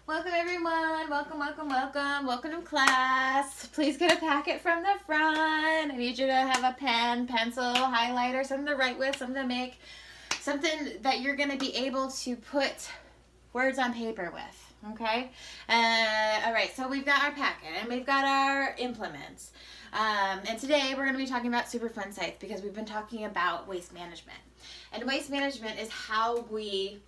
Welcome everyone, welcome to class. Please get a packet from the front. I need you to have a pen, pencil, highlighter, something to write with, something to make, something that you're going to be able to put words on paper with, okay? All right, so we've got our packet and we've got our implements. And today we're going to be talking about Superfund sites because we've been talking about waste management. And waste management is how we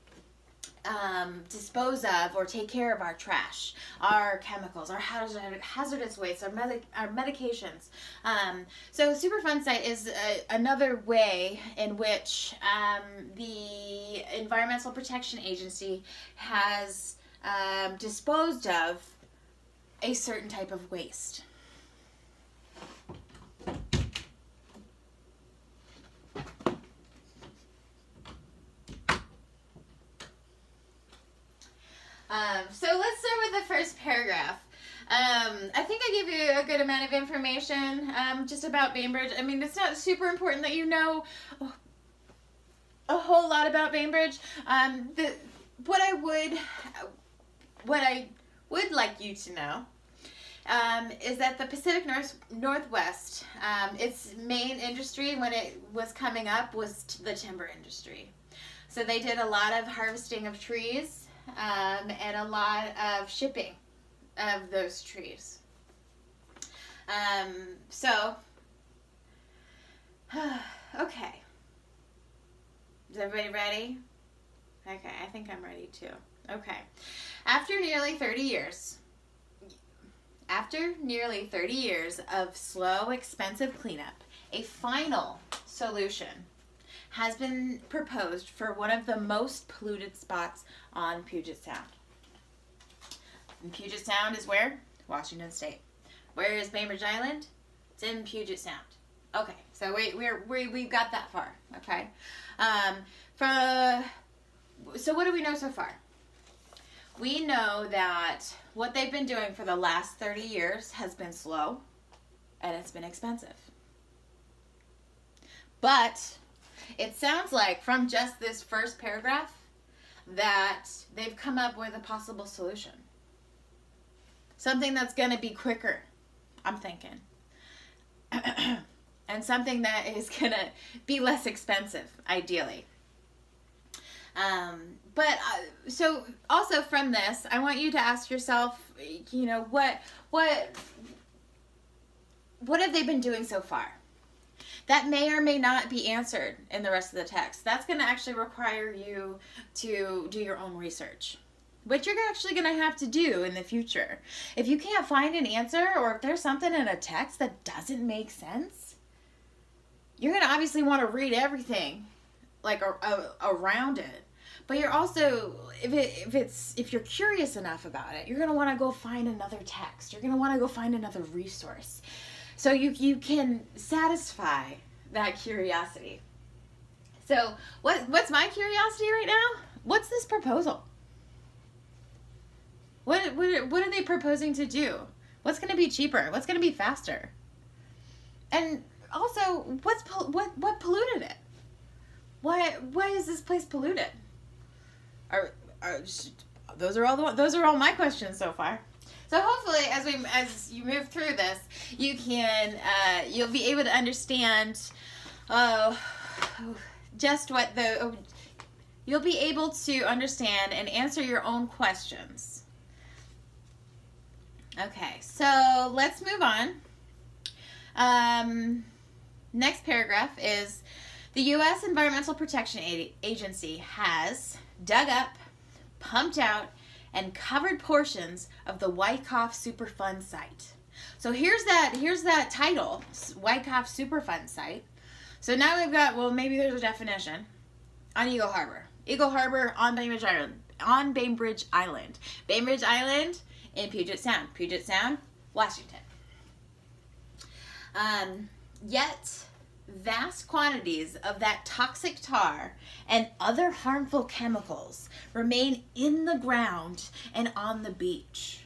dispose of or take care of our trash, our chemicals, our hazardous waste, our medications. So Superfund site is another way in which the Environmental Protection Agency has disposed of a certain type of waste. So let's start with the first paragraph. I think I gave you a good amount of information just about Bainbridge. I mean, it's not super important that you know a whole lot about Bainbridge. What I would like you to know is that the Pacific Northwest, its main industry when it was coming up was the timber industry. So they did a lot of harvesting of trees. And a lot of shipping of those trees. Okay. Is everybody ready? Okay, I think I'm ready too. Okay. After nearly 30 years of slow, expensive cleanup, a final solution has been proposed for one of the most polluted spots on Puget Sound. And Puget Sound is where? Washington State. Where is Bainbridge Island? It's in Puget Sound. Okay, so we've got that far. Okay. So what do we know so far? We know that what they've been doing for the last 30 years has been slow and it's been expensive. But it sounds like from just this first paragraph that they've come up with a possible solution. Something that's going to be quicker, I'm thinking. And something that is going to be less expensive, ideally. So also from this, I want you to ask yourself, you know, what have they been doing so far? That may or may not be answered in the rest of the text. That's going to actually require you to do your own research, which you're actually going to have to do in the future. If you can't find an answer, or if there's something in a text that doesn't make sense, you're going to obviously want to read everything like around it. But you're also, if you're curious enough about it, you're going to want to go find another text. You're going to want to go find another resource. So you can satisfy that curiosity. So what's my curiosity right now? What's this proposal? What are they proposing to do? What's going to be cheaper? What's going to be faster? And also, what polluted it? Why is this place polluted? Those are all my questions so far. So hopefully, as you move through this, you'll be able to understand just what you'll be able to understand and answer your own questions. Okay, so let's move on. Next paragraph is the U.S. Environmental Protection Agency has dug up, pumped out, and covered portions of the Wyckoff Superfund site. So here's that title, Wyckoff Superfund site. So now we've got, well, maybe there's a definition on Eagle Harbor. Eagle Harbor on Bainbridge Island. Bainbridge Island in Puget Sound, Washington. Yet vast quantities of that toxic tar and other harmful chemicals remain in the ground and on the beach.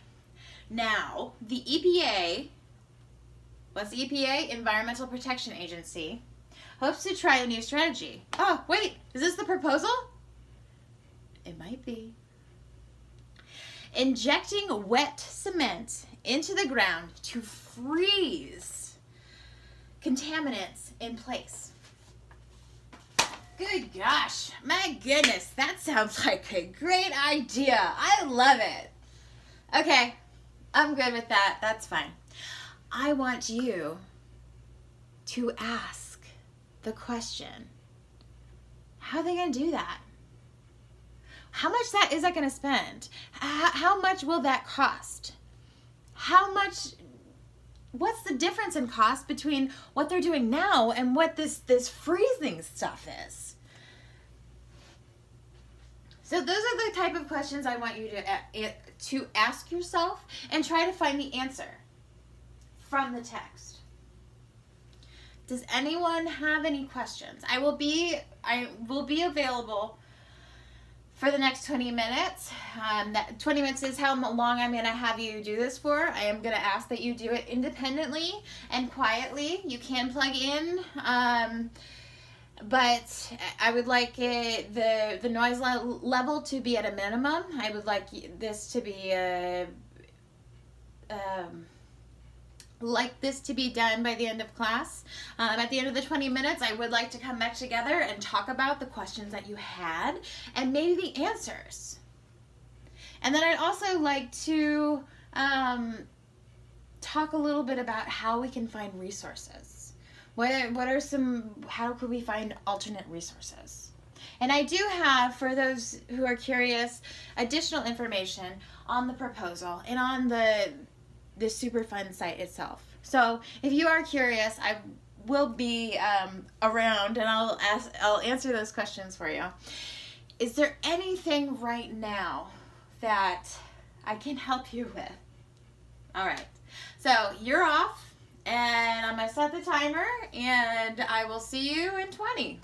Now, the EPA, what's the EPA? Environmental Protection Agency, hopes to try a new strategy. Oh, wait, is this the proposal? It might be. Injecting wet cement into the ground to freeze contaminants in place. Good gosh, my goodness, that sounds like a great idea. I love it. Okay, I'm good with that. That's fine. I want you to ask the question, how are they going to do that? How much is that going to spend? How much will that cost? What's the difference in cost between what they're doing now and what this freezing stuff is? So those are the type of questions I want you to ask yourself and try to find the answer from the text. Does anyone have any questions? I will be available for the next 20 minutes. That 20 minutes is how long I'm going to have you do this for. I am going to ask that you do it independently and quietly. You can plug in, but I would like the noise level to be at a minimum. I would like this to be done by the end of class. At the end of the 20 minutes, I would like to come back together and talk about the questions that you had and maybe the answers. And then I'd also like to talk a little bit about how we can find resources. How could we find alternate resources? And I do have, for those who are curious, additional information on the proposal and on the Superfund site itself. So if you are curious, I will be around and I'll answer those questions for you. Is there anything right now that I can help you with? All right. So you're off and I'm going to set the timer and I will see you in 20.